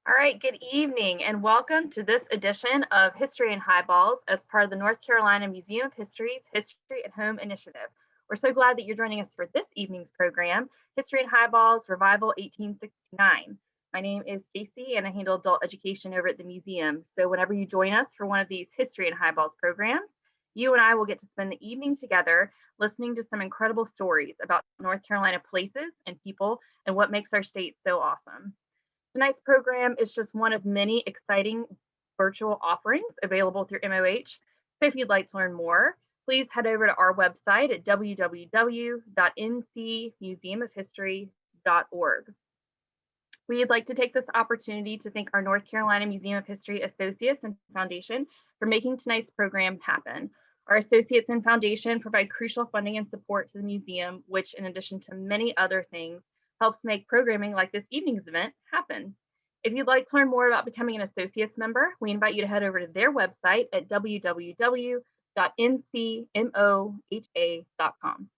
All right, good evening and welcome to this edition of History and Highballs as part of the North Carolina Museum of History's History at Home initiative. We're so glad that you're joining us for this evening's program, History and Highballs Revival 1869. My name is Stacy and I handle adult education over at the museum. So whenever you join us for one of these History and Highballs programs, you and I will get to spend the evening together listening to some incredible stories about North Carolina places and people and what makes our state so awesome. Tonight's program is just one of many exciting virtual offerings available through MOH. So if you'd like to learn more, please head over to our website at www.ncmuseumofhistory.org. We'd like to take this opportunity to thank our North Carolina Museum of History Associates and Foundation for making tonight's program happen. Our associates and foundation provide crucial funding and support to the museum, which in addition to many other things, helps make programming like this evening's event happen. If you'd like to learn more about becoming an associates member, we invite you to head over to their website at www.ncmoha.com.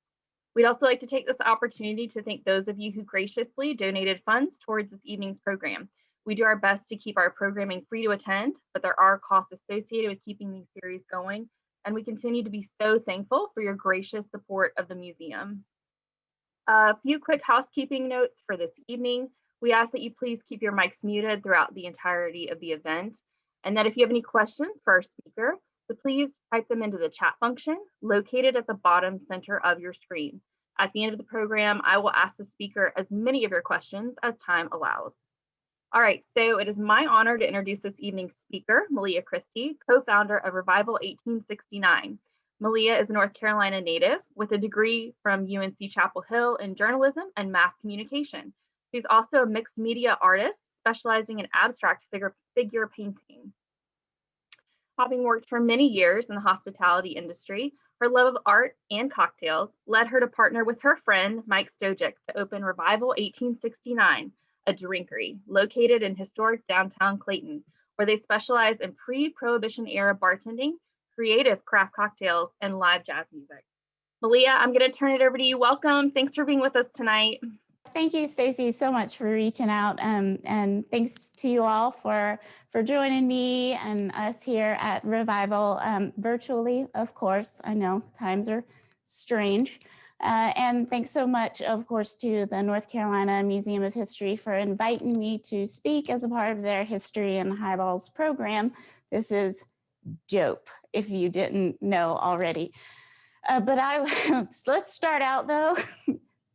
We'd also like to take this opportunity to thank those of you who graciously donated funds towards this evening's program. We do our best to keep our programming free to attend, but there are costs associated with keeping these series going, and we continue to be so thankful for your gracious support of the museum. A few quick housekeeping notes for this evening. We ask that you please keep your mics muted throughout the entirety of the event, and that if you have any questions for our speaker, so please type them into the chat function located at the bottom center of your screen. At the end of the program, I will ask the speaker as many of your questions as time allows. All right, so it is my honor to introduce this evening's speaker, Malia Christie, co-founder of Revival 1869. Malia is a North Carolina native with a degree from UNC Chapel Hill in journalism and mass communication. She's also a mixed media artist specializing in abstract figure painting. Having worked for many years in the hospitality industry, her love of art and cocktails led her to partner with her friend Mike Stojic to open Revival 1869, a drinkery located in historic downtown Clayton, where they specialize in pre-Prohibition era bartending, creative craft cocktails, and live jazz music. Malia, I'm going to turn it over to you. Welcome. Thanks for being with us tonight. Thank you, Stacy, so much for reaching out, and thanks to you all for joining me and us here at Revival, virtually, of course. I know times are strange. And thanks so much, of course, to the North Carolina Museum of History for inviting me to speak as a part of their History and Highballs program. This is dope, if you didn't know already. But let's start out though.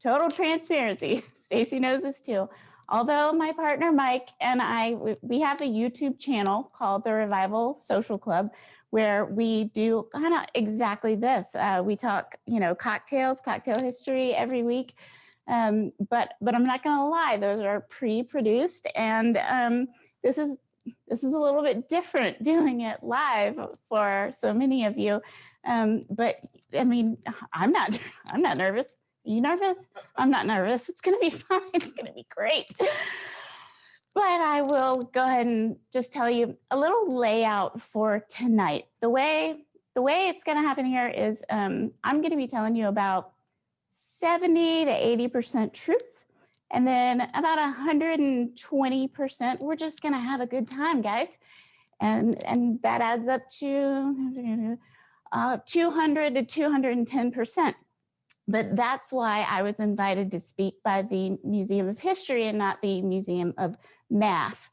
Total transparency. Stacy knows this too. Although my partner Mike and I, we have a YouTube channel called the Revival Social Club, where we do kind of exactly this. We talk, cocktails, cocktail history every week. But I'm not gonna lie, those are pre-produced, and this is a little bit different doing it live for so many of you. But I mean, I'm not nervous. Are you nervous? I'm not nervous. It's going to be fine. It's going to be great. But I will go ahead and just tell you a little layout for tonight. The way it's going to happen here is I'm going to be telling you about 70 to 80% truth. And then about 120%, we're just going to have a good time, guys. And that adds up to 200 to 210%. But that's why I was invited to speak by the Museum of History and not the Museum of Math,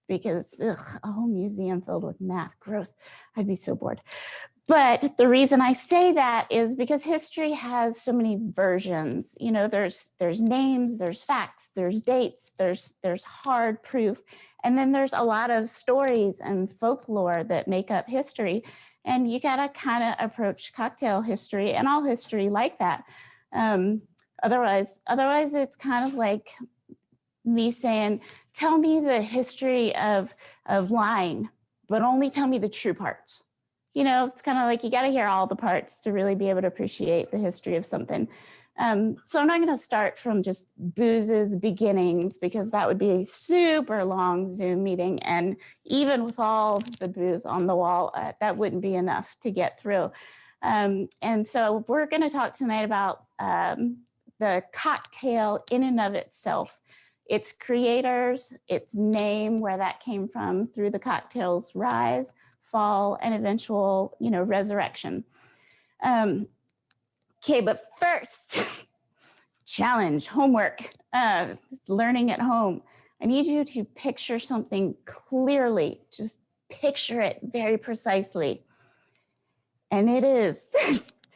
because a whole museum filled with math, gross. I'd be so bored. But the reason I say that is because history has so many versions. There's names, there's facts, there's dates, there's hard proof, and then there's a lot of stories and folklore that make up history. And you gotta kind of approach cocktail history and all history like that. Otherwise it's kind of like me saying, tell me the history of lying, but only tell me the true parts. It's kind of like you gotta hear all the parts to really be able to appreciate the history of something. So I'm not going to start from just booze's beginnings, because that would be a super long Zoom meeting. And even with all the booze on the wall, that wouldn't be enough to get through. And so we're going to talk tonight about the cocktail in and of itself. its creators, its name, where that came from through the cocktail's rise, fall, and eventual, resurrection. Okay, but first, challenge, homework, learning at home. I need you to picture something clearly, just picture it very precisely. And it is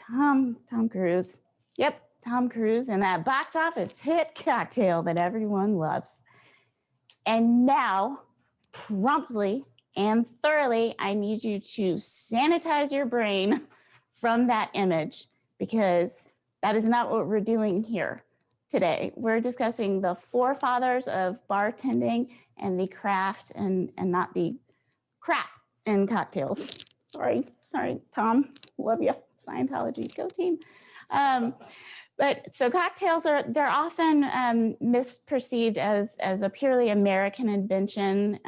Tom Cruise. Yep, Tom Cruise and that box office hit cocktail that everyone loves. And now, promptly and thoroughly, I need you to sanitize your brain from that image, because that is not what we're doing here today. We're discussing the forefathers of bartending and the craft and not the crap in cocktails. Sorry, Tom, love you, Scientology, go team. But so cocktails they're often misperceived as a purely American invention.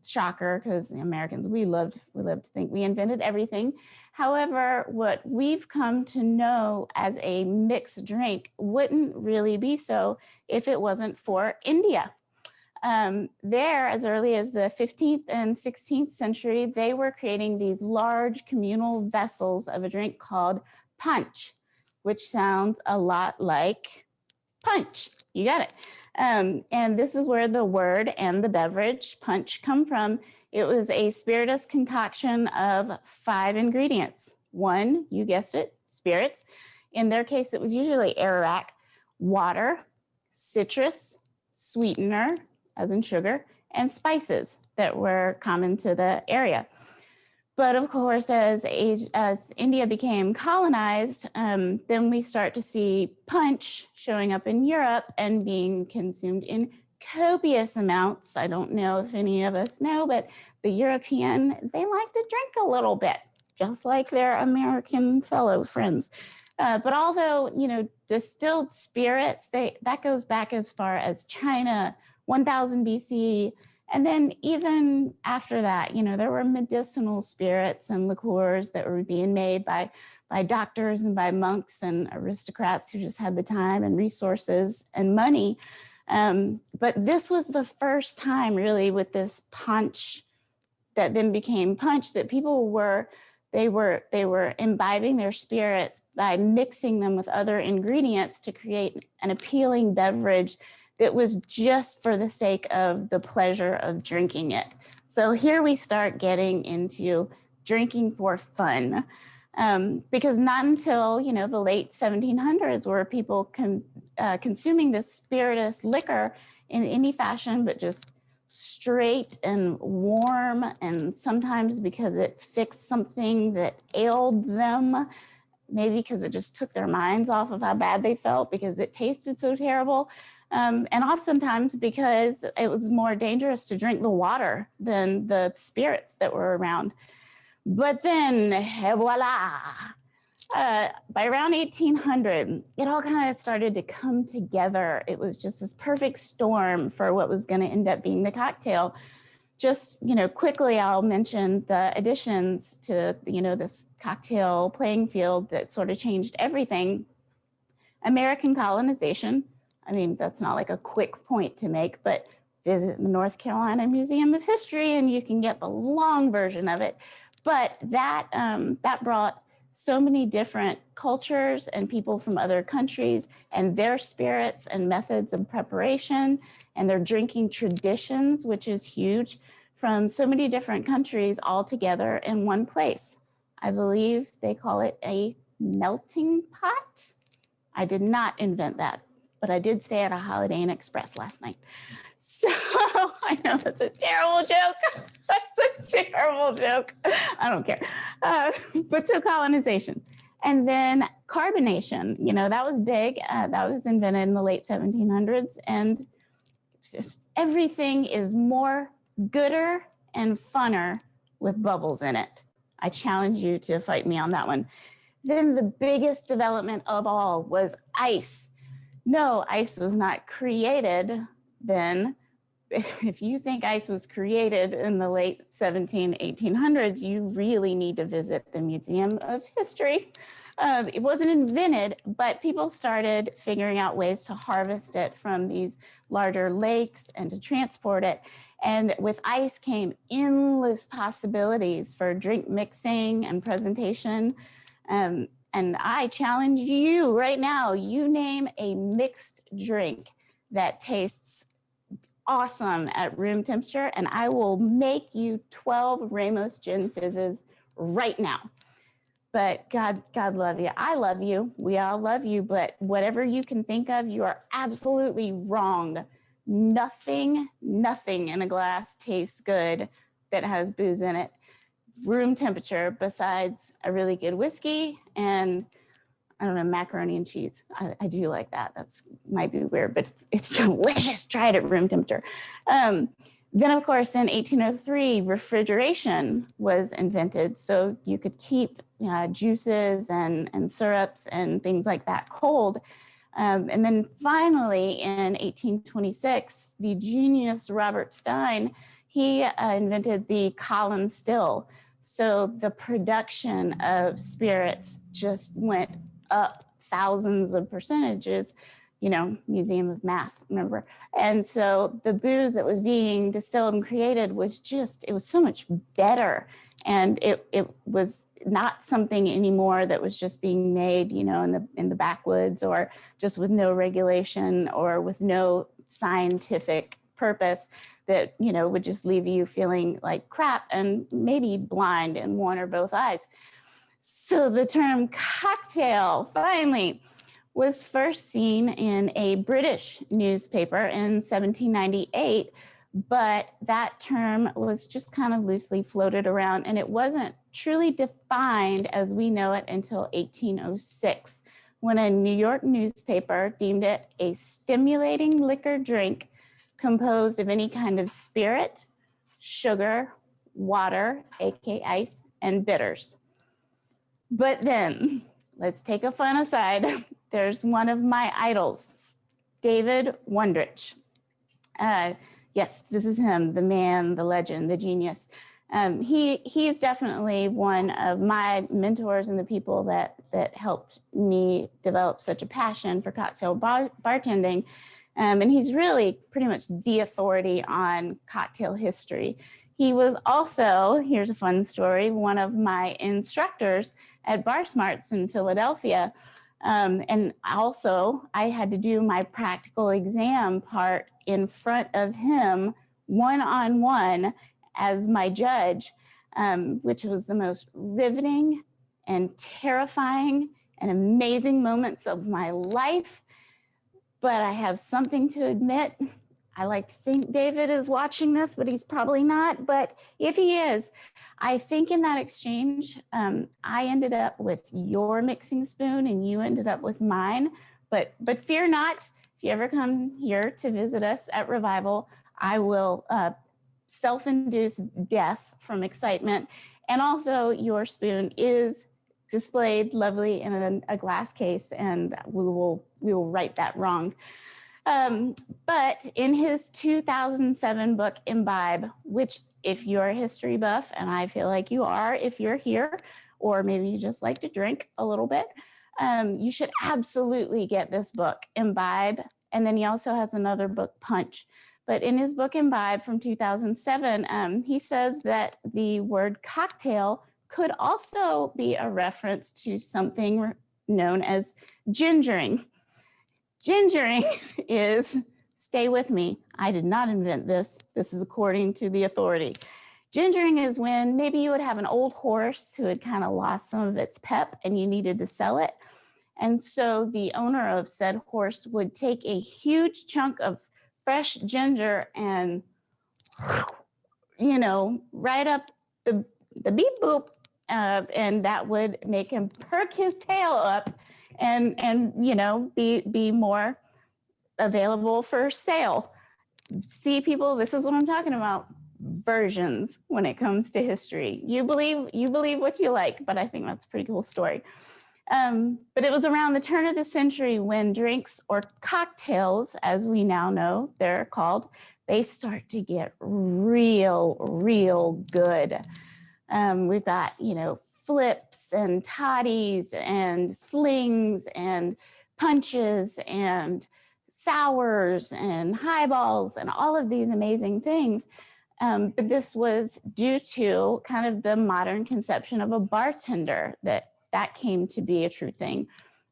Shocker, because Americans, we love to think we invented everything. However, what we've come to know as a mixed drink wouldn't really be so if it wasn't for India. There, as early as the 15th and 16th century, they were creating these large communal vessels of a drink called punch, which sounds a lot like punch. You got it. And this is where the word and the beverage punch come from. It was a spirituous concoction of 5 ingredients. 1, you guessed it, spirits. In their case, it was usually Ararat, water, citrus, sweetener, as in sugar, and spices that were common to the area. But of course, as India became colonized, then we start to see punch showing up in Europe and being consumed in copious amounts. I don't know if any of us know, but the European, they like to drink a little bit, just like their American fellow friends. But although, distilled spirits, that goes back as far as China, 1000 BC. And then even after that, there were medicinal spirits and liqueurs that were being made by doctors and by monks and aristocrats who just had the time and resources and money. But this was the first time really with this punch that then became punch that people were imbibing their spirits by mixing them with other ingredients to create an appealing beverage that was just for the sake of the pleasure of drinking it. So here we start getting into drinking for fun, because not until the late 1700s were people consuming this spirituous liquor in any fashion, but just straight and warm, and sometimes because it fixed something that ailed them, maybe because it just took their minds off of how bad they felt because it tasted so terrible. And oftentimes because it was more dangerous to drink the water than the spirits that were around. But then, voila, by around 1800, it all kind of started to come together. It was just this perfect storm for what was going to end up being the cocktail. Just, quickly, I'll mention the additions to, this cocktail playing field that sort of changed everything. American colonization. I mean, that's not like a quick point to make, but visit the North Carolina Museum of History and you can get the long version of it. But that brought so many different cultures and people from other countries and their spirits and methods of preparation and their drinking traditions, which is huge, from so many different countries all together in one place. I believe they call it a melting pot. I did not invent that, but I did stay at a Holiday Inn Express last night. So I know that's a terrible joke. That's a terrible joke. I don't care. But so colonization. And then carbonation, that was big. That was invented in the late 1700s. And everything is more gooder and funner with bubbles in it. I challenge you to fight me on that one. Then the biggest development of all was ice. No, ice was not created then. If you think ice was created in the late 1800s, you really need to visit the Museum of History. It wasn't invented, but people started figuring out ways to harvest it from these larger lakes and to transport it. And with ice came endless possibilities for drink mixing and presentation. And I challenge you right now, you name a mixed drink that tastes awesome at room temperature, and I will make you 12 Ramos Gin Fizzes right now. But God love you. I love you. We all love you. But whatever you can think of, you are absolutely wrong. Nothing in a glass tastes good that has booze in it, room temperature, besides a really good whiskey and, I don't know, macaroni and cheese. I do like that. That's might be weird, but it's delicious. Try it at room temperature. Then, of course, in 1803, refrigeration was invented. So you could keep juices and syrups and things like that cold. And then finally, in 1826, the genius Robert Stein, he invented the column still. So the production of spirits just went up thousands of percentages, Museum of Math, remember? And so the booze that was being distilled and created was it was so much better. And it was not something anymore that was just being made, in the backwoods, or just with no regulation or with no scientific purpose that, would just leave you feeling like crap and maybe blind in one or both eyes. So the term cocktail finally was first seen in a British newspaper in 1798, but that term was just kind of loosely floated around, and it wasn't truly defined as we know it until 1806, when a New York newspaper deemed it a stimulating liquor drink composed of any kind of spirit, sugar, water, aka ice, and bitters. But then, let's take a fun aside. There's one of my idols, David Wondrich. Yes, this is him, the man, the legend, the genius. He is definitely one of my mentors and the people that helped me develop such a passion for cocktail bartending. And he's really pretty much the authority on cocktail history. He was also, here's a fun story, one of my instructors at Bar Smarts in Philadelphia. And also I had to do my practical exam part in front of him one-on-one as my judge, which was the most riveting and terrifying and amazing moments of my life. But I have something to admit. I like to think David is watching this, but he's probably not. But if he is, I think in that exchange, I ended up with your mixing spoon and you ended up with mine. But fear not, if you ever come here to visit us at Revival, I will self-induce death from excitement. And also your spoon is displayed lovely in a glass case, and we will right that wrong. But in his 2007 book, Imbibe, which if you're a history buff, and I feel like you are, if you're here, or maybe you just like to drink a little bit, you should absolutely get this book, Imbibe. And then he also has another book, Punch. But in his book, Imbibe from 2007, he says that the word cocktail could also be a reference to something known as gingering. Gingering is, stay with me, I did not invent this. This is according to the authority. Gingering is when maybe you would have an old horse who had kind of lost some of its pep and you needed to sell it. And so the owner of said horse would take a huge chunk of fresh ginger and, right up the beep boop, and that would make him perk his tail up and be more available for sale. See, people, this is what I'm talking about. Versions when it comes to history. You believe what you like, but I think that's a pretty cool story. But it was around the turn of the century when drinks, or cocktails, as we now know they're called, they start to get real good. We've got, flips and toddies and slings and punches and sours and highballs and all of these amazing things. But this was due to kind of the modern conception of a bartender, that came to be a true thing.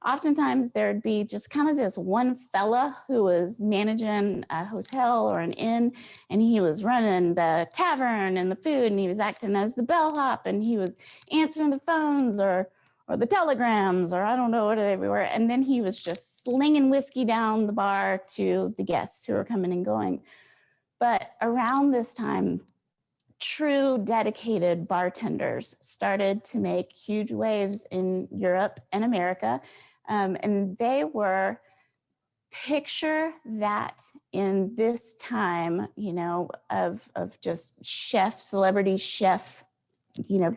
Oftentimes there'd be just kind of this one fella who was managing a hotel or an inn, and he was running the tavern and the food, and he was acting as the bellhop, and he was answering the phones or the telegrams, or I don't know what they were. And then he was just slinging whiskey down the bar to the guests who were coming and going. But around this time, true dedicated bartenders started to make huge waves in Europe and America. And they were, picture that in this time, you know, of just celebrity chef, you know,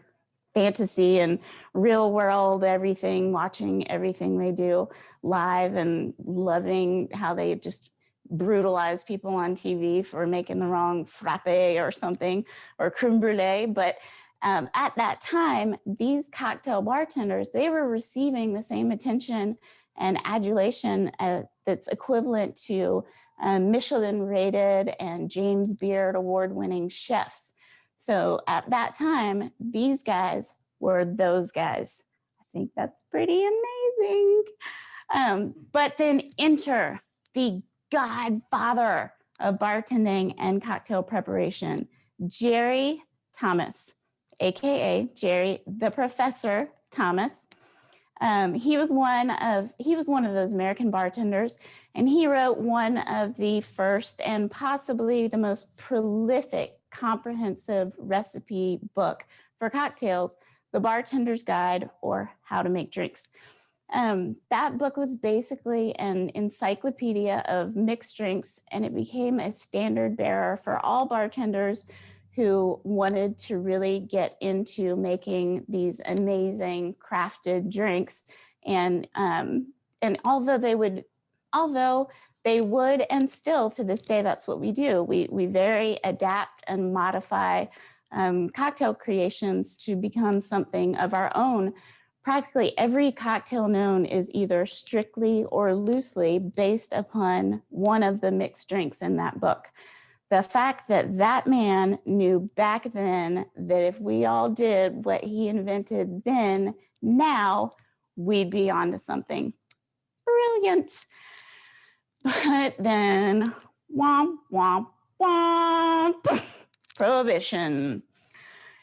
fantasy and real world everything, watching everything they do live and loving how they just brutalize people on TV for making the wrong frappe or something, or creme brulee. But at that time, these cocktail bartenders, they were receiving the same attention and adulation that's equivalent to Michelin rated and James Beard award-winning chefs. So at that time, these guys were those guys. I think that's pretty amazing. But then enter the godfather of bartending and cocktail preparation, Jerry Thomas, AKA Jerry the Professor Thomas. He was one of those American bartenders, and he wrote one of the first and possibly the most prolific comprehensive recipe book for cocktails, The Bartender's Guide, or How to Make Drinks. That book was basically an encyclopedia of mixed drinks, and it became a standard bearer for all bartenders who wanted to really get into making these amazing crafted drinks. And although they would, and still to this day, that's what we do. We very adapt and modify cocktail creations to become something of our own. Practically every cocktail known is either strictly or loosely based upon one of the mixed drinks in that book. The fact that that man knew back then that if we all did what he invented then, now we'd be onto something. Brilliant. But then, womp, womp, womp, Prohibition.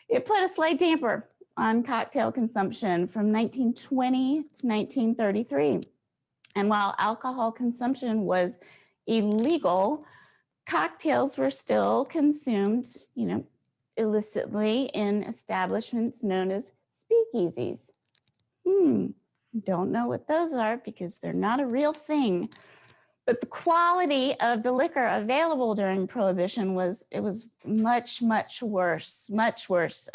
It put a slight damper on cocktail consumption from 1920 to 1933. And while alcohol consumption was illegal, cocktails were still consumed, illicitly in establishments known as speakeasies. Don't know what those are because they're not a real thing. But the quality of the liquor available during Prohibition was much, much worse, much worse.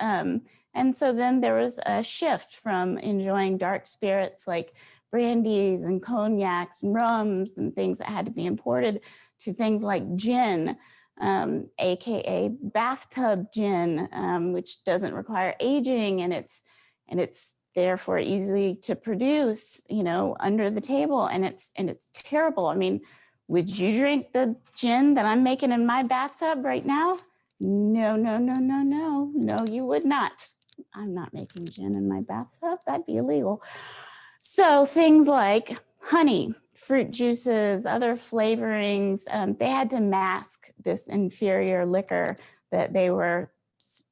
And so then there was a shift from enjoying dark spirits like brandies and cognacs and rums and things that had to be imported to things like gin, AKA bathtub gin, which doesn't require aging, and it's therefore easy to produce, under the table, and it's terrible. I mean, would you drink the gin that I'm making in my bathtub right now? No, you would not. I'm not making gin in my bathtub. That'd be illegal. So things like honey, fruit juices, other flavorings, they had to mask this inferior liquor that they were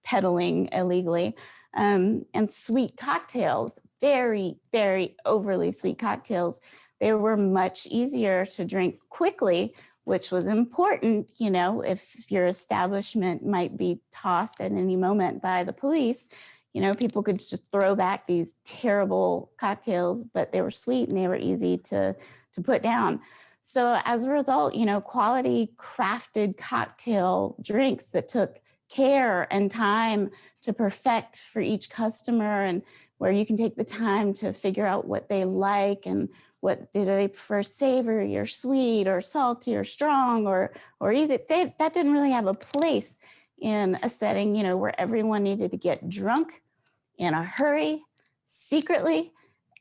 peddling illegally. And sweet cocktails, very, very overly sweet cocktails, they were much easier to drink quickly, which was important, if your establishment might be tossed at any moment by the police. People could just throw back these terrible cocktails, but they were sweet and they were easy to put down. So as a result, quality crafted cocktail drinks that took care and time to perfect for each customer, and where you can take the time to figure out what they like and what do they prefer, savory or sweet or salty or strong or easy. That didn't really have a place in a setting, where everyone needed to get drunk in a hurry, secretly,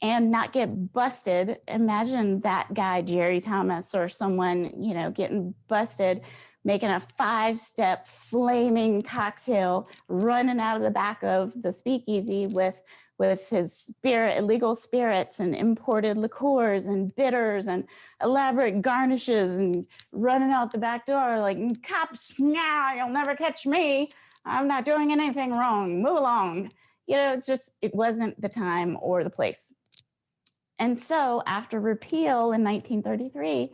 and not get busted. Imagine that guy, Jerry Thomas, or someone, getting busted, making a 5-step flaming cocktail, running out of the back of the speakeasy with his illegal spirits and imported liqueurs and bitters and elaborate garnishes, and running out the back door like, cops, nah, you'll never catch me. I'm not doing anything wrong. Move along. It wasn't the time or the place. And so after repeal in 1933,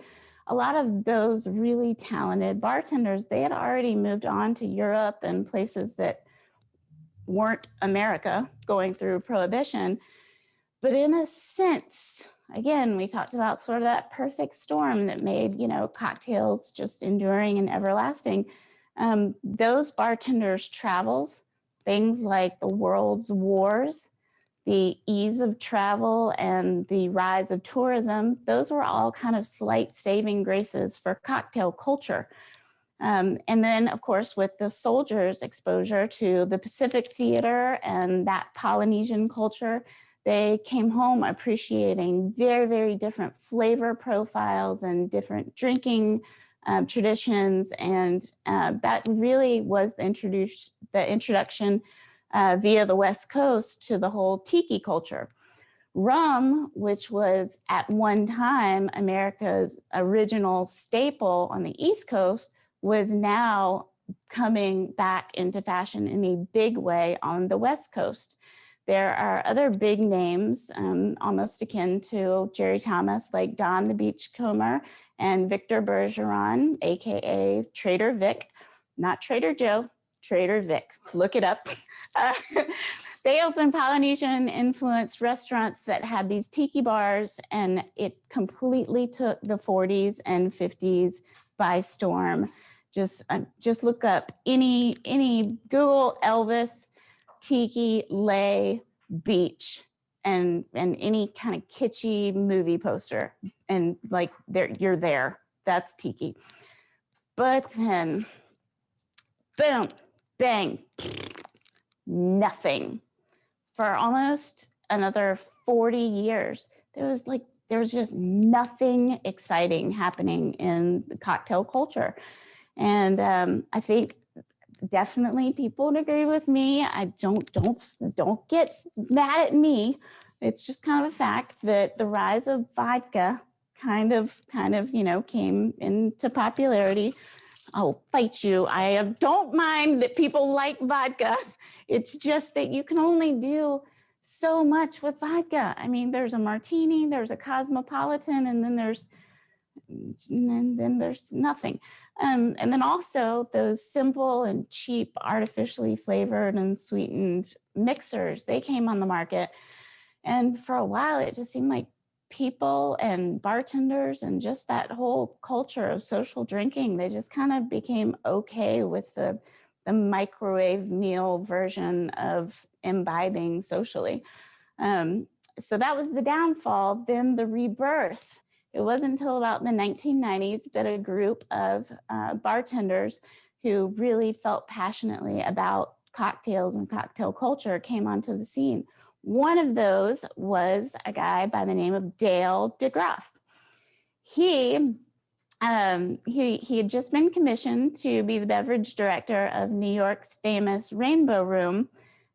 a lot of those really talented bartenders, they had already moved on to Europe and places that weren't America going through Prohibition. But in a sense, again, we talked about sort of that perfect storm that made, cocktails just enduring and everlasting. Those bartenders' travels, things like the world's wars, the ease of travel, and the rise of tourism, those were all kind of slight saving graces for cocktail culture. And then, of course, with the soldiers' exposure to the Pacific theater and that Polynesian culture, they came home appreciating very, very different flavor profiles and different drinking traditions. And that really was the introduction via the West Coast to the whole tiki culture. Rum, which was at one time America's original staple on the East Coast, was now coming back into fashion in a big way on the West Coast. There are other big names, almost akin to Jerry Thomas, like Don the Beachcomber and Victor Bergeron, AKA Trader Vic, not Trader Joe, Trader Vic. Look it up. They opened Polynesian influenced restaurants that had these tiki bars, and it completely took the 40s and 50s by storm. Just look up any Google Elvis, tiki, lay, beach, and any kind of kitschy movie poster, and like you're there. That's tiki. But then, boom, bang, nothing. For almost another 40 years, there was just nothing exciting happening in the cocktail culture. And I think definitely people would agree with me. I don't get mad at me. It's just kind of a fact that the rise of vodka kind of came into popularity. I'll fight you. I don't mind that people like vodka. It's just that you can only do so much with vodka. I mean, there's a martini, there's a cosmopolitan, and then there's nothing. And then also those simple and cheap, artificially flavored and sweetened mixers, they came on the market. And for a while, it just seemed like people and bartenders and just that whole culture of social drinking, they just kind of became okay with the microwave meal version of imbibing socially. So that was the downfall. Then the rebirth. It wasn't until about the 1990s that a group of bartenders who really felt passionately about cocktails and cocktail culture came onto the scene. One of those was a guy by the name of Dale DeGroff. He had just been commissioned to be the beverage director of New York's famous Rainbow Room,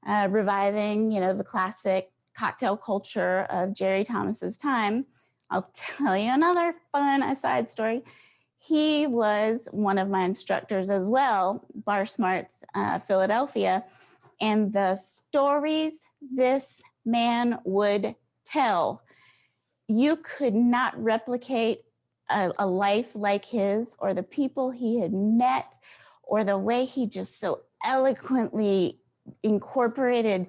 reviving, the classic cocktail culture of Jerry Thomas's time. I'll tell you another fun aside story. He was one of my instructors as well, Bar Smarts Philadelphia, and the stories this man would tell, you could not replicate a life like his, or the people he had met, or the way he just so eloquently incorporated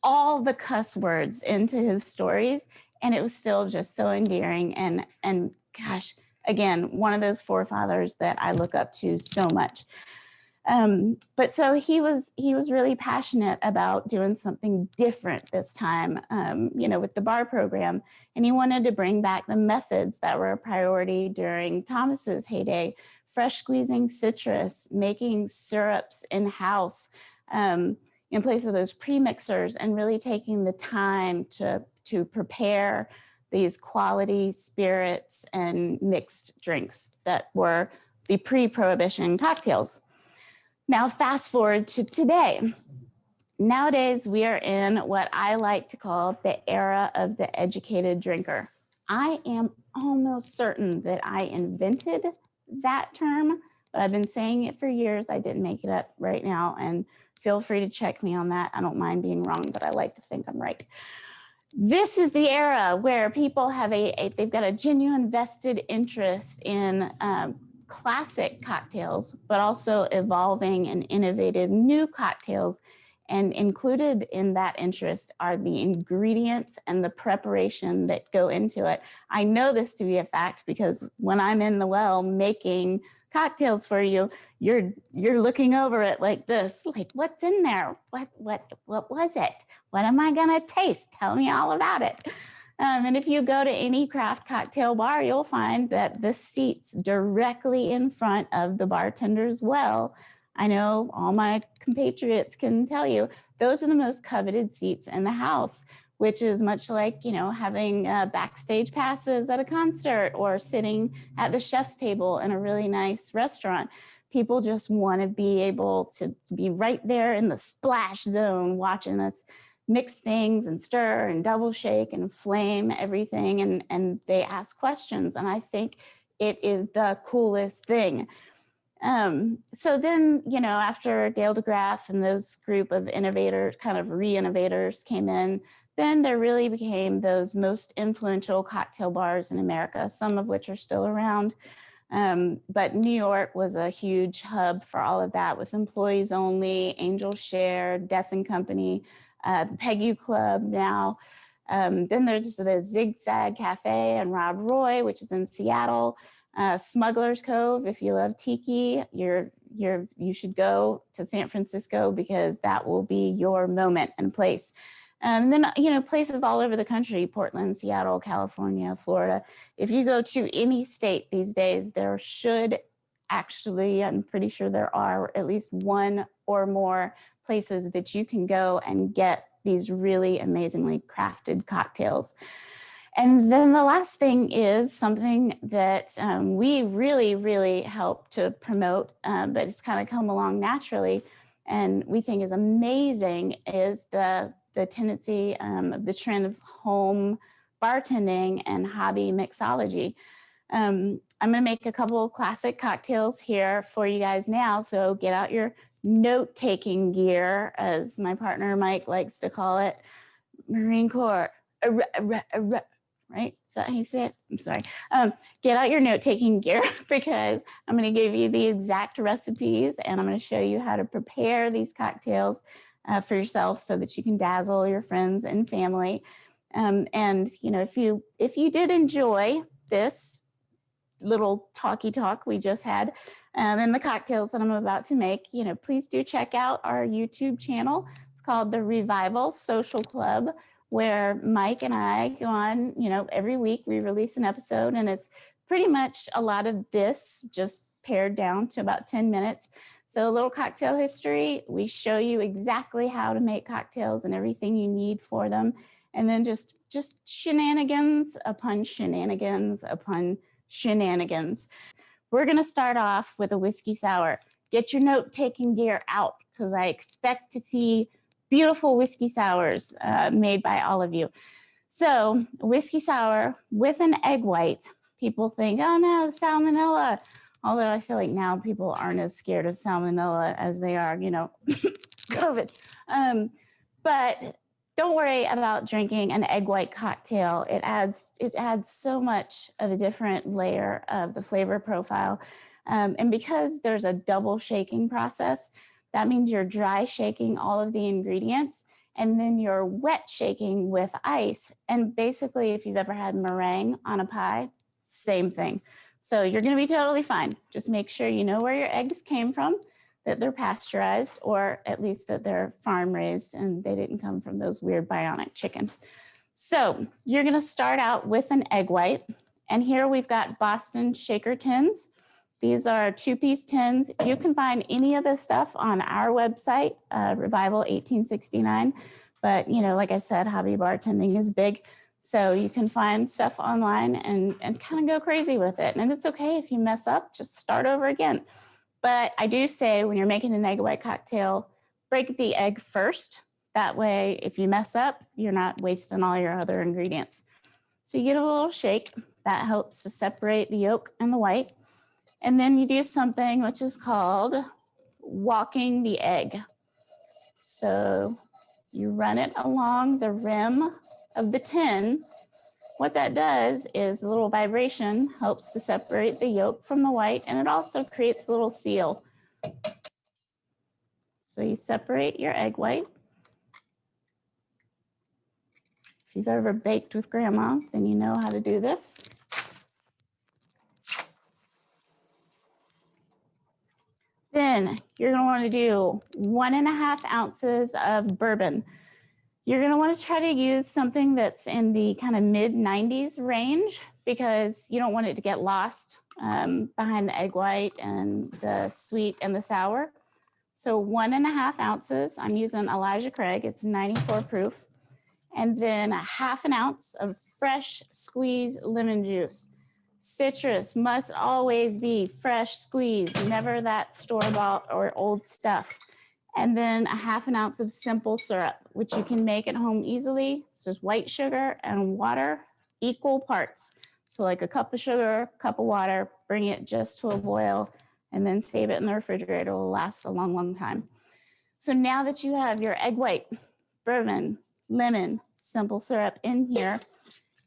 all the cuss words into his stories. And it was still just so endearing. And gosh, again, one of those forefathers that I look up to so much. But so he was really passionate about doing something different this time, with the bar program. And he wanted to bring back the methods that were a priority during Thomas's heyday: fresh squeezing citrus, making syrups in-house, in place of those pre-mixers and really taking the time to prepare these quality spirits and mixed drinks that were the pre-prohibition cocktails. Now, fast forward to today. Nowadays, we are in what I like to call the era of the educated drinker. I am almost certain that I invented that term, but I've been saying it for years. I didn't make it up right now, and feel free to check me on that. I don't mind being wrong, but I like to think I'm right. This is the era where people have they've got a genuine vested interest in classic cocktails, but also evolving and innovative new cocktails. And included in that interest are the ingredients and the preparation that go into it. I know this to be a fact because when I'm in the well making cocktails for you, you're looking over it like this, like, what's in there? What was it? What am I gonna taste? Tell me all about it. And if you go to any craft cocktail bar, you'll find that the seats directly in front of the bartender's well, I know all my compatriots can tell you, those are the most coveted seats in the house, which is much like, having backstage passes at a concert or sitting at the chef's table in a really nice restaurant. People just want to be able to be right there in the splash zone, watching us mix things and stir and double shake and flame everything. And they ask questions. And I think it is the coolest thing. So then, after Dale DeGraff and those group of innovators, kind of re-innovators came in, then there really became those most influential cocktail bars in America, some of which are still around. But New York was a huge hub for all of that, with Employees Only, Angel Share, Death and Company, Pegu Club now. Then there's the Zigzag Cafe and Rob Roy, which is in Seattle. Smuggler's Cove, if you love tiki, you should go to San Francisco because that will be your moment and place. And then, places all over the country, Portland, Seattle, California, Florida. If you go to any state these days, there should actually, I'm pretty sure there are at least one or more places that you can go and get these really amazingly crafted cocktails. And then the last thing is something that we really, really help to promote, but it's kind of come along naturally and we think is amazing, is the tendency of the trend of home bartending and hobby mixology. I'm going to make a couple of classic cocktails here for you guys now. So get out your note-taking gear, as my partner Mike likes to call it. Marine Corps. Right? Is that how you say it? I'm sorry. Get out your note-taking gear because I'm going to give you the exact recipes and I'm going to show you how to prepare these cocktails for yourself so that you can dazzle your friends and family. And if you did enjoy this little talky talk we just had and the cocktails that I'm about to make, please do check out our YouTube channel. It's called The Revival Social Club, where Mike and I go on, every week we release an episode and it's pretty much a lot of this just pared down to about 10 minutes. So a little cocktail history, we show you exactly how to make cocktails and everything you need for them. And then just shenanigans upon shenanigans upon shenanigans. We're gonna start off with a whiskey sour. Get your note-taking gear out because I expect to see beautiful whiskey sours made by all of you. So whiskey sour with an egg white. People think, oh no, salmonella. Although I feel like now people aren't as scared of salmonella as they are, COVID. But don't worry about drinking an egg white cocktail. It adds so much of a different layer of the flavor profile. And because there's a double shaking process, that means you're dry shaking all of the ingredients and then you're wet shaking with ice. And basically, if you've ever had meringue on a pie, same thing. So you're going to be totally fine. Just make sure you know where your eggs came from, that they're pasteurized, or at least that they're farm raised and they didn't come from those weird bionic chickens. So you're going to start out with an egg white. And here we've got Boston shaker tins. These are 2-piece tins. You can find any of this stuff on our website, Revival 1869. But, you know, like I said, hobby bartending is big. So you can find stuff online and kind of go crazy with it. And it's okay if you mess up, just start over again. But I do say when you're making an egg white cocktail, break the egg first. That way, if you mess up, you're not wasting all your other ingredients. So you get a little shake. That helps to separate the yolk and the white. And then you do something which is called walking the egg. So you run it along the rim of the tin. What that does is a little vibration helps to separate the yolk from the white, and it also creates a little seal. So you separate your egg white. If you've ever baked with grandma, then you know how to do this. Then you're going to want to do 1.5 ounces of bourbon. You're going to want to try to use something that's in the kind of mid-90s range because you don't want it to get lost behind the egg white and the sweet and the sour. So 1.5 ounces, I'm using Elijah Craig, it's 94 proof. And then 1/2 ounce of fresh squeezed lemon juice. Citrus must always be fresh squeezed, never that store-bought or old stuff. And then 1/2 ounce of simple syrup, which you can make at home easily. It's just white sugar and water, equal parts. So like a cup of sugar, cup of water, bring it just to a boil, and then save it in the refrigerator. It will last a long, long time. So now that you have your egg white, bourbon, lemon, simple syrup in here,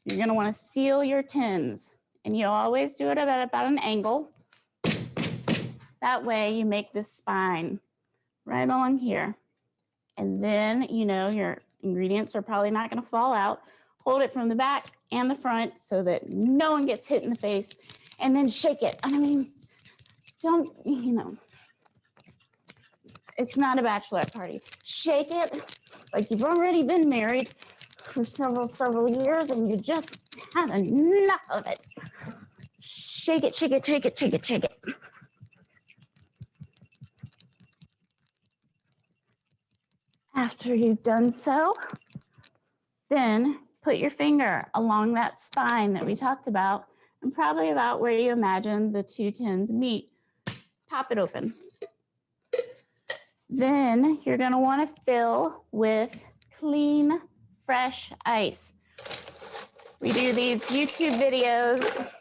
you're gonna wanna seal your tins. And you always do it about an angle. That way you make this spine right along here. And then, you know, your ingredients are probably not gonna fall out. Hold it from the back and the front so that no one gets hit in the face, and then shake it. I mean, don't, you know, it's not a bachelorette party. Shake it like you've already been married for several years and you just had enough of it. Shake it, shake it, shake it, shake it, shake it. After you've done so, then put your finger along that spine that we talked about and probably about where you imagine the 2 tins meet. Pop it open. Then you're gonna wanna fill with clean, fresh ice. We do these YouTube videos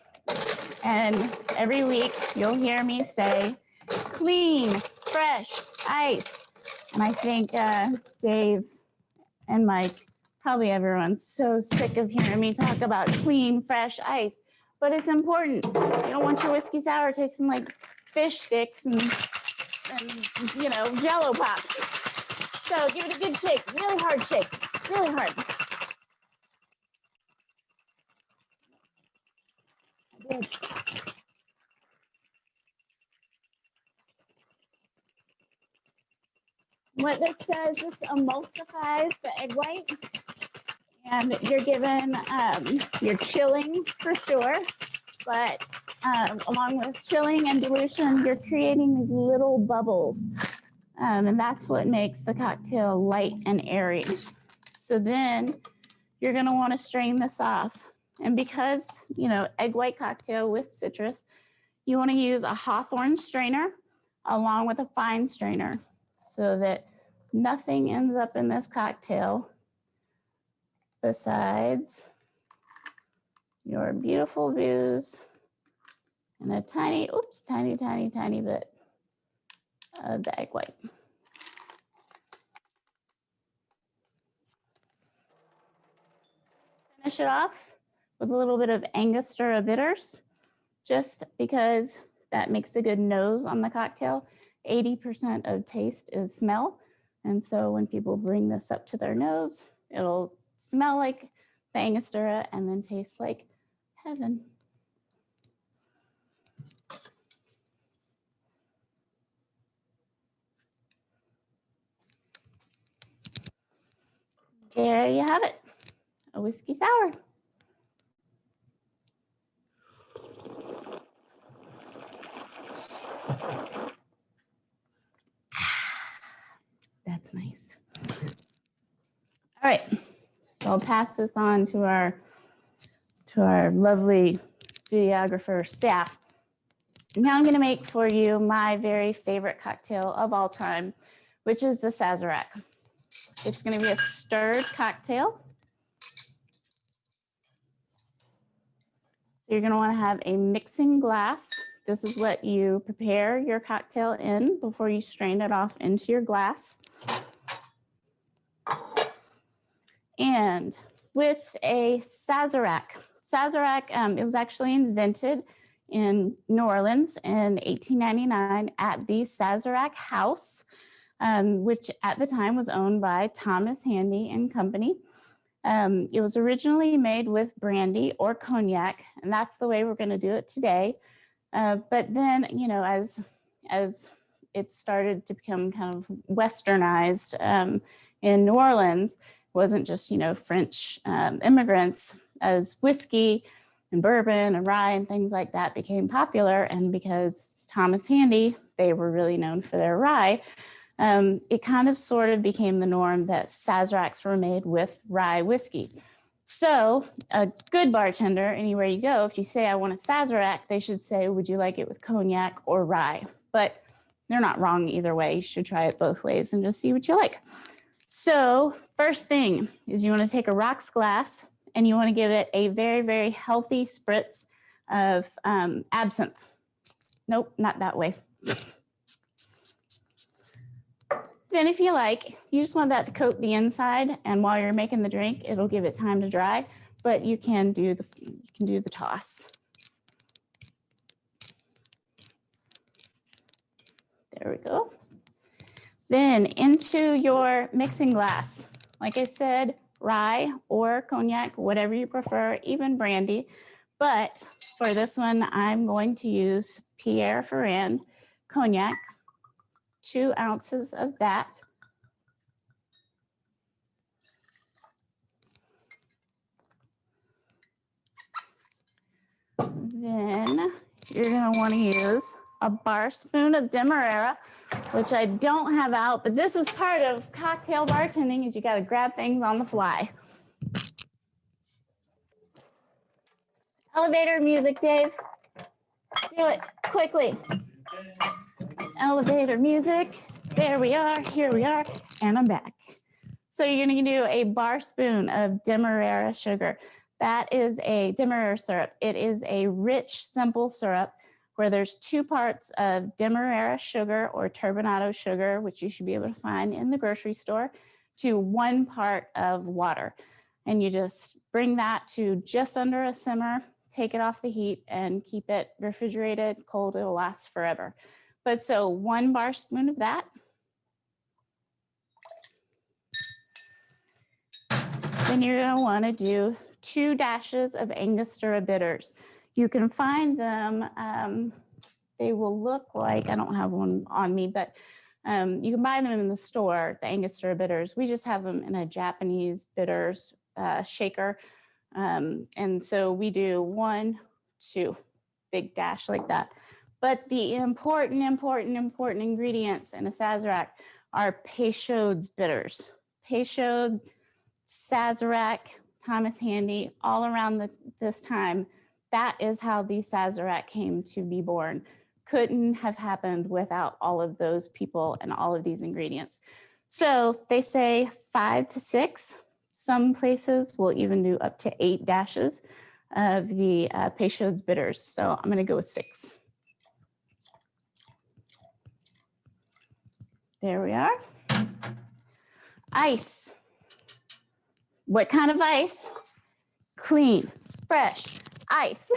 and every week you'll hear me say, clean, fresh ice. And I think Dave and Mike, probably everyone's so sick of hearing me talk about clean, fresh ice, but it's important. You don't want your whiskey sour tasting like fish sticks and you know, Jello pops. So give it a good shake, really hard shake, really hard. Good. What this does, this emulsifies the egg white, and you're given, you're chilling for sure, but along with chilling and dilution, you're creating these little bubbles, and that's what makes the cocktail light and airy. So then you're going to want to strain this off, and because, you know, egg white cocktail with citrus, you want to use a Hawthorne strainer along with a fine strainer so that nothing ends up in this cocktail besides your beautiful booze and a tiny, oops, tiny bit of the egg white. Finish it off with a little bit of Angostura bitters, just because that makes a good nose on the cocktail. 80% of taste is smell. And so when people bring this up to their nose, it'll smell like the Angostura and then taste like heaven. There you have it, a whiskey sour. nice. All right, so I'll pass this on to our lovely videographer staff. Now I'm going to make for you my very favorite cocktail of all time, which is the Sazerac. It's going to be a stirred cocktail. So you're going to want to have a mixing glass. This is what you prepare your cocktail in before you strain it off into your glass. And with a Sazerac, it was actually invented in New Orleans in 1899 at the Sazerac House, which at the time was owned by Thomas Handy and Company. It was originally made with brandy or cognac, and that's the way we're going to do it today. But then, you know, as it started to become kind of westernized in New Orleans, it wasn't just, you know, French immigrants, as whiskey and bourbon and rye and things like that became popular. And because Thomas Handy, they were really known for their rye, it kind of sort of became the norm that Sazeracs were made with rye whiskey. So a good bartender, anywhere you go, if you say, I want a Sazerac, they should say, would you like it with cognac or rye? But they're not wrong either way. You should try it both ways and just see what you like. So first thing is you want to take a rocks glass and you want to give it a very, very healthy spritz of absinthe. Nope, not that way. Then if you like, you just want that to coat the inside, and while you're making the drink, it'll give it time to dry, but you can do the toss. There we go. Then into your mixing glass. Like I said, rye or cognac, whatever you prefer, even brandy. But for this one, I'm going to use Pierre Ferrand cognac, 2 ounces of that. Then you're going to want to use a bar spoon of Demerara, which I don't have out, but this is part of cocktail bartending, is you got to grab things on the fly. Elevator music, Dave. Do it quickly. Elevator music. There we are. Here we are. And I'm back. So you're going to do a bar spoon of Demerara sugar. That is a Demerara syrup. It is a rich, simple syrup where there's 2 parts of Demerara sugar or turbinado sugar, which you should be able to find in the grocery store, to 1 part of water. And you just bring that to just under a simmer, take it off the heat, and keep it refrigerated, cold. It'll last forever. But so 1 bar spoon of that. Then you're going to want to do 2 dashes of Angostura bitters. You can find them, they will look like, I don't have one on me, but you can buy them in the store, the Angostura bitters. We just have them in a Japanese bitters shaker. And so we do 1, 2, big dash like that. But the important ingredients in a Sazerac are Peychaud's bitters. Peychaud, Sazerac, Thomas Handy, all around this time. That is how the Sazerac came to be born. Couldn't have happened without all of those people and all of these ingredients. So they say 5 to 6. Some places will even do up to 8 dashes of the Peychaud's bitters. So I'm going to go with 6. There we are. Ice. What kind of ice? Clean, fresh ice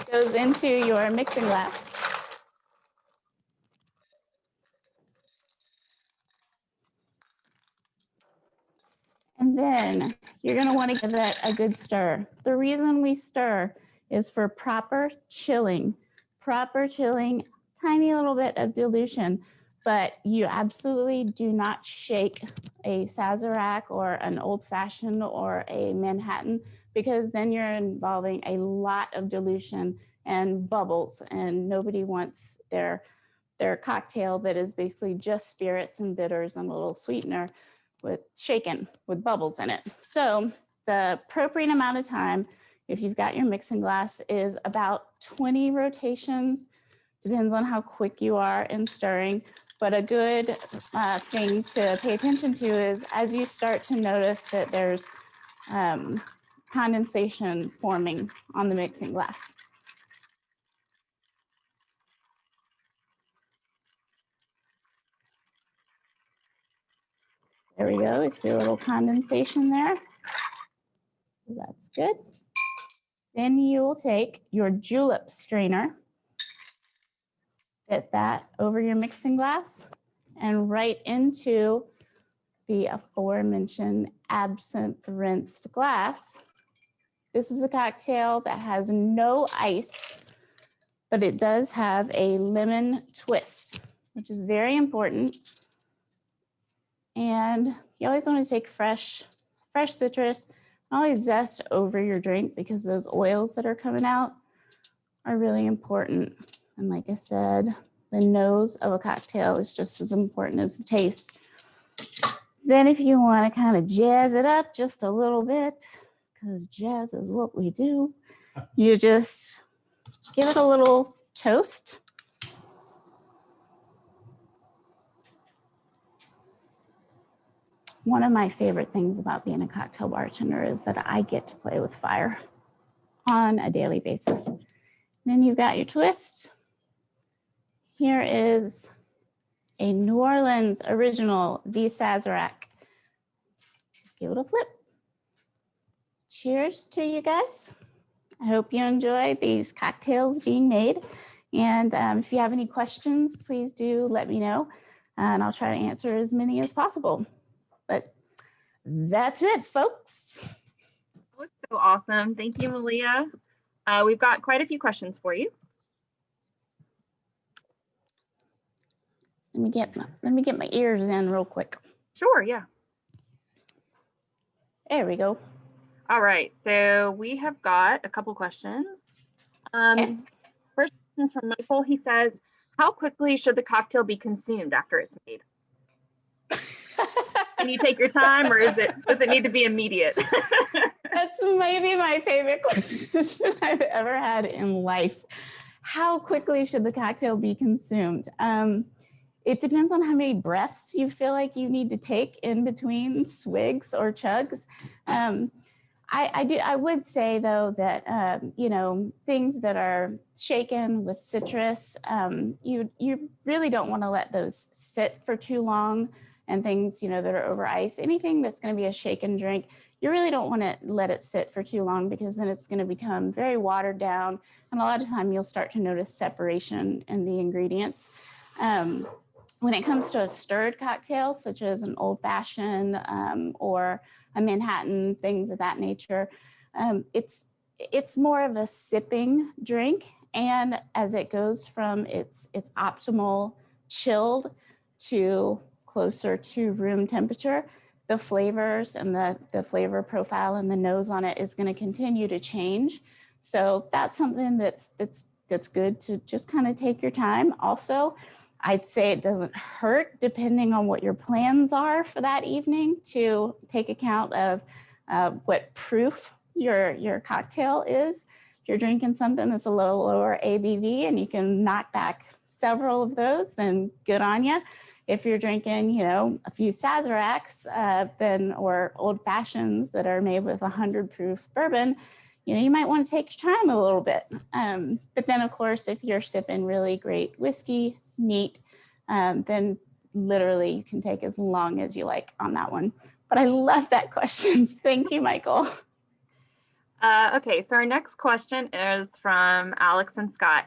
goes into your mixing glass. And then you're going to want to give it a good stir. The reason we stir is for proper chilling, tiny little bit of dilution, but you absolutely do not shake a Sazerac or an old fashioned or a Manhattan, because then you're involving a lot of dilution and bubbles, and nobody wants their they're a cocktail that is basically just spirits and bitters and a little sweetener with shaken with bubbles in it. So the appropriate amount of time, if you've got your mixing glass, is about 20 rotations. Depends on how quick you are in stirring. But a good thing to pay attention to is as you start to notice that there's condensation forming on the mixing glass. There we go. We see a little condensation there. So that's good. Then you will take your julep strainer, fit that over your mixing glass, and right into the aforementioned absinthe rinsed glass. This is a cocktail that has no ice, but it does have a lemon twist, which is very important. And you always want to take fresh citrus, always zest over your drink because those oils that are coming out are really important. And like I said, the nose of a cocktail is just as important as the taste. Then if you want to kind of jazz it up just a little bit, because jazz is what we do, you just give it a little toast. One of my favorite things about being a cocktail bartender is that I get to play with fire on a daily basis. Then you've got your twist. Here is a New Orleans original V Sazerac. Give it a flip. Cheers to you guys. I hope you enjoy these cocktails being made. And if you have any questions, please do let me know. And I'll try to answer as many as possible. But that's it, folks. That was so awesome. Thank you, Malia. We've got quite a few questions for you. Let me get my ears in real quick. Sure, yeah. There we go. All right, so we have got a couple questions. Okay. First question is from Michael. He says, how quickly should the cocktail be consumed after it's made? Can you take your time, or does it need to be immediate? That's maybe my favorite question I've ever had in life. How quickly should the cocktail be consumed? It depends on how many breaths you feel like you need to take in between swigs or chugs. I would say though that things that are shaken with citrus, you really don't want to let those sit for too long. And things that are over ice, anything that's going to be a shaken drink, you really don't want to let it sit for too long because then it's going to become very watered down. And a lot of time you'll start to notice separation in the ingredients. When it comes to a stirred cocktail, such as an old fashioned or a Manhattan, things of that nature, it's more of a sipping drink. And as it goes from its optimal chilled to closer to room temperature, the flavors and the flavor profile and the nose on it is going to continue to change. So that's something that's good to just kind of take your time. Also, I'd say it doesn't hurt, depending on what your plans are for that evening, to take account of what proof your cocktail is. If you're drinking something that's a little lower ABV and you can knock back several of those, then good on you. If you're drinking, a few Sazeracs, or old fashions that are made with 100 proof bourbon, you might want to take your time a little bit. But then, of course, if you're sipping really great whiskey, neat, then literally you can take as long as you like on that one. But I love that question. Thank you, Michael. Okay, so our next question is from Alex and Scott.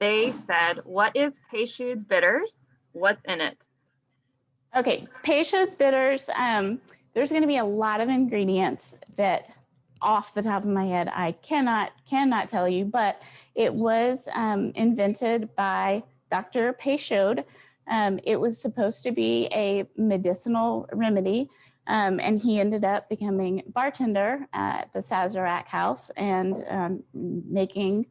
They said, what is Peychaud's Bitters? What's in it? Okay, Peychaud's Bitters, there's going to be a lot of ingredients that off the top of my head I cannot tell you, but it was invented by Dr. Peychaud. It was supposed to be a medicinal remedy, and he ended up becoming bartender at the Sazerac house and making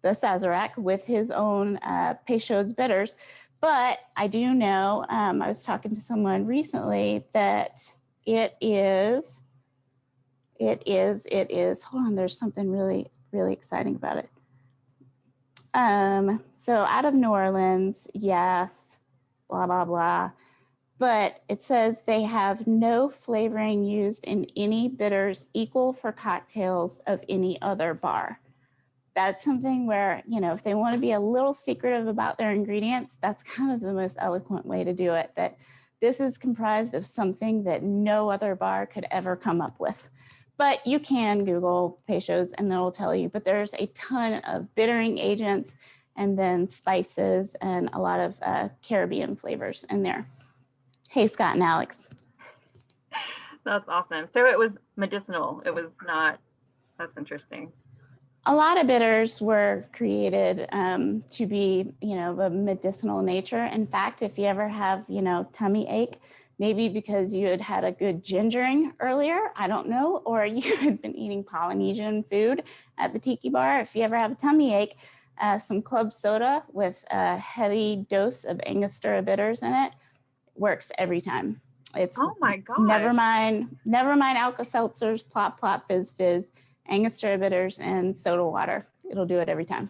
the Sazerac with his own Peychaud's Bitters. But I do know, I was talking to someone recently that it is, hold on, there's something really, really exciting about it. So out of New Orleans, yes, blah, blah, blah. But it says they have no flavoring used in any bitters equal for cocktails of any other bar. That's something where, you know, if they want to be a little secretive about their ingredients, that's kind of the most eloquent way to do it. That this is comprised of something that no other bar could ever come up with. But you can Google Peychaud's and it'll tell you, but there's a ton of bittering agents and then spices and a lot of Caribbean flavors in there. Hey, Scott and Alex. That's awesome. So it was medicinal. It was not, that's interesting. A lot of bitters were created to be, you know, of a medicinal nature. In fact, if you ever have, you know, tummy ache, maybe because you had had a good gingering earlier, I don't know, or you had been eating Polynesian food at the tiki bar. If you ever have a tummy ache, some club soda with a heavy dose of Angostura bitters in it works every time. It's, oh my gosh. Never mind Alka-Seltzers, Plop Plop, Fizz Fizz, Angostura bitters, and soda water. It'll do it every time.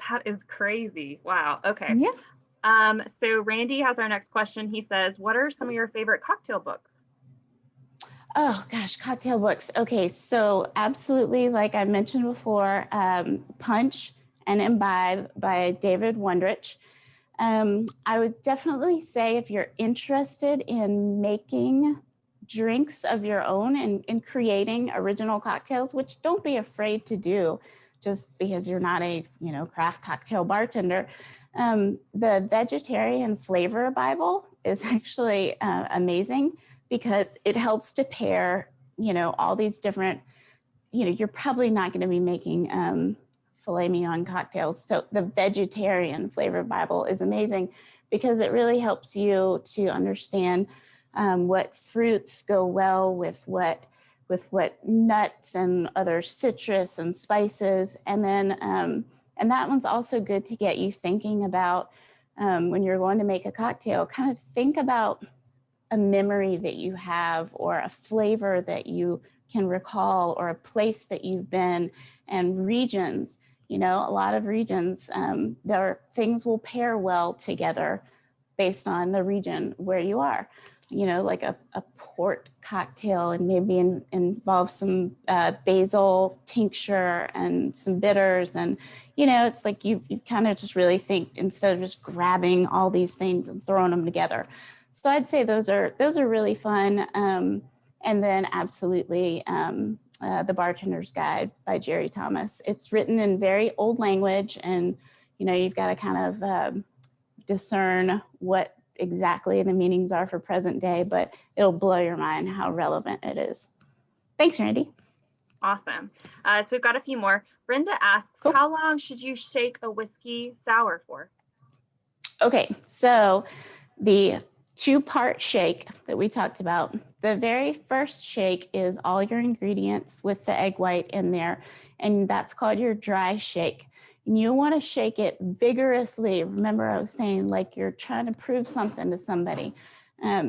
That is crazy. Wow. Okay. Yeah. So Randy has our next question. He says, what are some of your favorite cocktail books? Oh gosh, cocktail books. Okay, so absolutely, like I mentioned before, Punch and Imbibe by David Wondrich. I would definitely say if you're interested in making drinks of your own and creating original cocktails, which don't be afraid to do just because you're not a, you know, craft cocktail bartender. The Vegetarian Flavor Bible is actually amazing because it helps to pair, you know, all these different, you know, you're probably not going to be making filet mignon cocktails. So the Vegetarian Flavor Bible is amazing because it really helps you to understand what fruits go well with what nuts and other citrus and spices. And then, and that one's also good to get you thinking about when you're going to make a cocktail, kind of think about a memory that you have or a flavor that you can recall or a place that you've been, and regions. You know, a lot of regions, things will pair well together based on the region where you are. You know, like a port cocktail and maybe involve some basil tincture and some bitters. And, you know, it's like you kind of just really think instead of just grabbing all these things and throwing them together. So I'd say those are really fun. And then absolutely The Bartender's Guide by Jerry Thomas. It's written in very old language, and, you know, you've got to kind of discern what exactly the meanings are for present day, but it'll blow your mind how relevant it is. Thanks, Randy. Awesome. So we've got a few more. Brenda asks, cool. How long should you shake a whiskey sour for? Okay, so the 2-part shake that we talked about, the very first shake is all your ingredients with the egg white in there, and that's called your dry shake. And you want to shake it vigorously. Remember, I was saying, like, you're trying to prove something to somebody.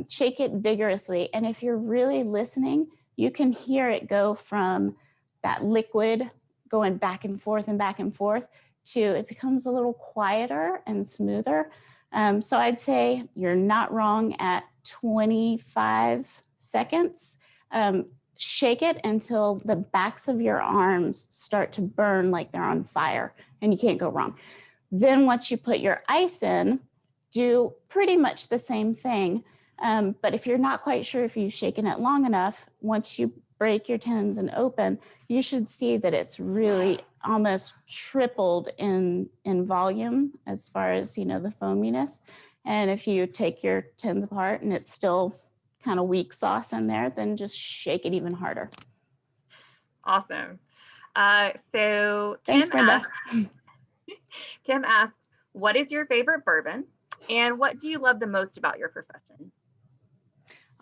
Shake it vigorously. And if you're really listening, you can hear it go from that liquid going back and forth to it becomes a little quieter and smoother. So I'd say you're not wrong at 25 seconds. Shake it until the backs of your arms start to burn like they're on fire, and you can't go wrong. Then once you put your ice in, do pretty much the same thing. But if you're not quite sure if you've shaken it long enough, once you break your tins and open, you should see that it's really almost tripled in volume as far as, you know, the foaminess. And if you take your tins apart and it's still kind of weak sauce in there, then just shake it even harder. Awesome. So thanks, Brenda. Kim asks, what is your favorite bourbon and what do you love the most about your profession?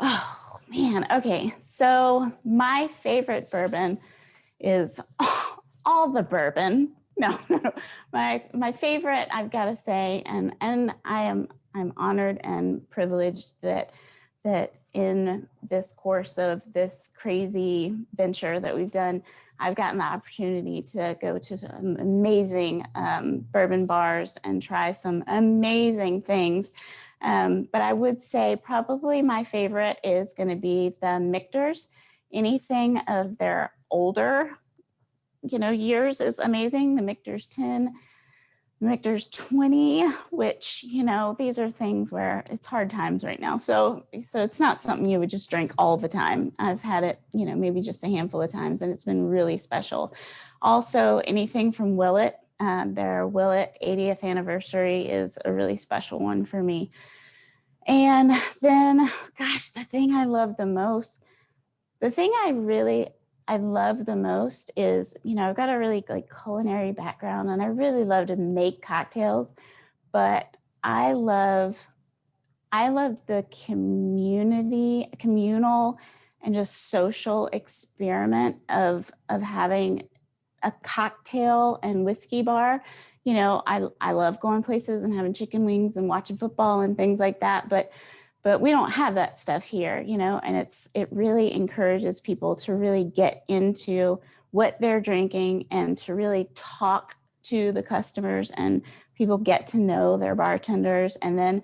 Oh man, okay. So my favorite bourbon is all the bourbon. No. My favorite, I've got to say, and I am I'm honored and privileged that in this course of this crazy venture that we've done, I've gotten the opportunity to go to some amazing bourbon bars and try some amazing things. But I would say probably my favorite is going to be the Michter's. Anything of their older, years is amazing. The Michter's 10, Michter's 20, which, these are things where it's hard times right now. So it's not something you would just drink all the time. I've had it, maybe just a handful of times, and it's been really special. Also, anything from Willet, their Willet 80th anniversary is a really special one for me. And then, gosh, the thing I love the most is, I've got a really culinary background, and I really love to make cocktails, but I love the communal and just social experiment of having a cocktail and whiskey bar. I love going places and having chicken wings and watching football and things like that, but we don't have that stuff here, and it really encourages people to really get into what they're drinking and to really talk to the customers, and people get to know their bartenders, and then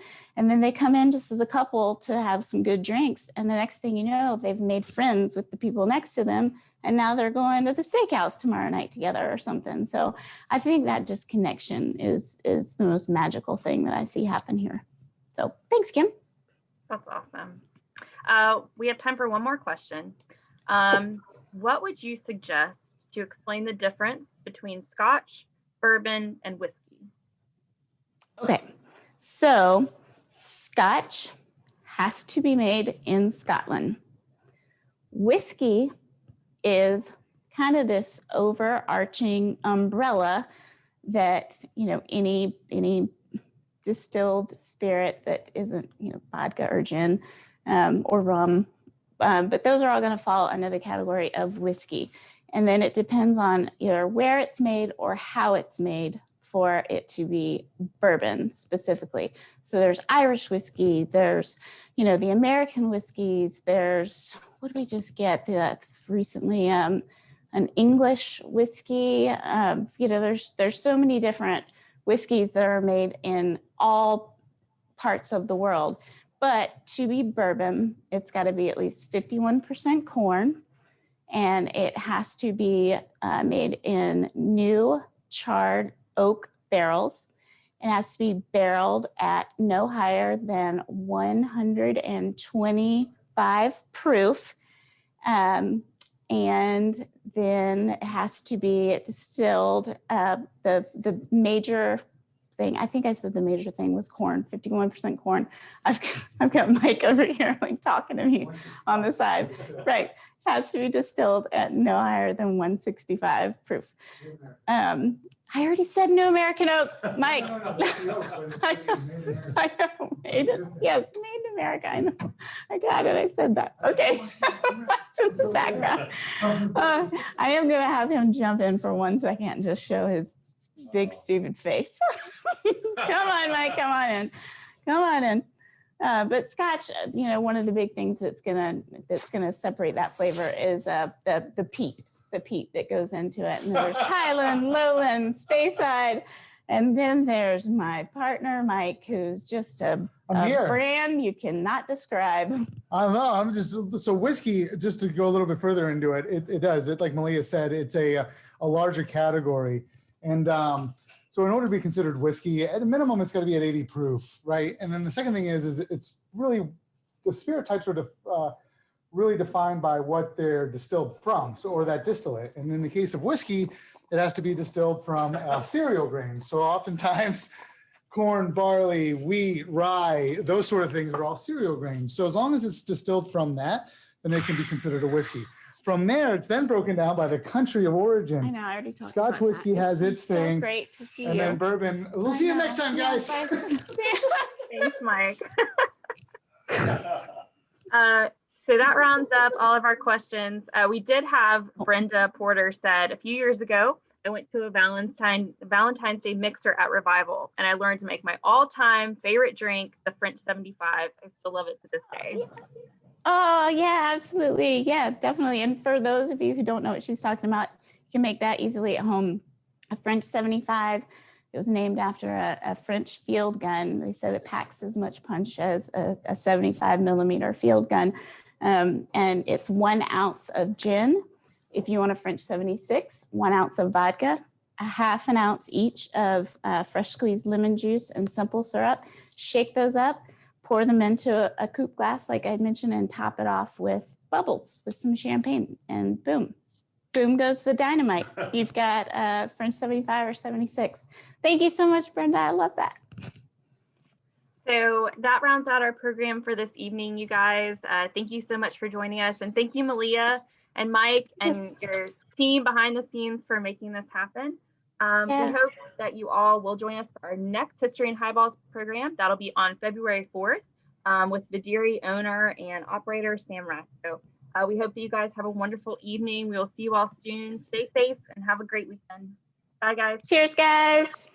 they come in just as a couple to have some good drinks, and the next thing you know, they've made friends with the people next to them, and now they're going to the steakhouse tomorrow night together or something. So I think that just connection is the most magical thing that I see happen here. So thanks, Kim. That's awesome. We have time for one more question. What would you suggest to explain the difference between Scotch, bourbon, and whiskey? Okay, so Scotch has to be made in Scotland. Whiskey is kind of this overarching umbrella that, any distilled spirit that isn't, vodka or gin or rum, but those are all going to fall under the category of whiskey. And then it depends on either where it's made or how it's made for it to be bourbon specifically. So there's Irish whiskey, there's, the American whiskeys, there's, what did we just get recently? An English whiskey. There's so many different whiskeys that are made in all parts of the world. But to be bourbon, it's got to be at least 51% corn, and it has to be made in new charred oak barrels. It has to be barreled at no higher than 125 proof. And then it has to be distilled. The major thing, I think I said the major thing was corn, 51% corn. I've got Mike over here talking to me on the side. Right. Has to be distilled at no higher than 165 proof. I already said New American Oak, Mike. I know. Yes, made in America. I know. I got it. I said that. Okay. That's the background. I am going to have him jump in for 1 second and just show his big stupid face. Come on, Mike. Come on in. But Scotch, one of the big things that's gonna separate that flavor is the peat that goes into it. And there's Highland, Lowland, Speyside, and then there's my partner Mike, who's just a brand you cannot describe. I don't know. So whiskey. Just to go a little bit further into it, it does. It, like Malia said, it's a larger category, and so in order to be considered whiskey, at a minimum, it's got to be at 80 proof, right? And then the second thing is it's really, the spirit types are really defined by what they're distilled from, or that distillate. And in the case of whiskey, it has to be distilled from cereal grains. So oftentimes, corn, barley, wheat, rye, those sort of things are all cereal grains. So as long as it's distilled from that, then it can be considered a whiskey. From there, it's then broken down by the country of origin. I know, I already talked Scotch about whiskey that. has its thing. So great to see and you. then bourbon. We'll see you next time, guys. Yeah, Thanks, Mike. So that rounds up all of our questions. We did have Brenda Porter said a few years ago, I went to a Valentine's Day mixer at Revival, and I learned to make my all-time favorite drink, the French 75. I still love it to this day. Oh, yeah, absolutely. Yeah, definitely. And for those of you who don't know what she's talking about, you can make that easily at home. A French 75. It was named after a French field gun. They said it packs as much punch as a 75 millimeter field gun. And it's 1 ounce of gin. If you want a French 76, 1 ounce of vodka, a half an ounce each of fresh squeezed lemon juice and simple syrup. Shake those up, pour them into a coupe glass, like I mentioned, and top it off with bubbles with some champagne. And boom, boom goes the dynamite. You've got a French 75 or 76. Thank you so much, Brenda. I love that. So that rounds out our program for this evening, you guys. Thank you so much for joining us. And thank you, Malia and Mike and your team behind the scenes for making this happen. We hope that you all will join us for our next History and Highballs program. That'll be on February 4th with Vidiri owner and operator Sam Rasco. We hope that you guys have a wonderful evening. We will see you all soon. Stay safe and have a great weekend. Bye, guys. Cheers, guys.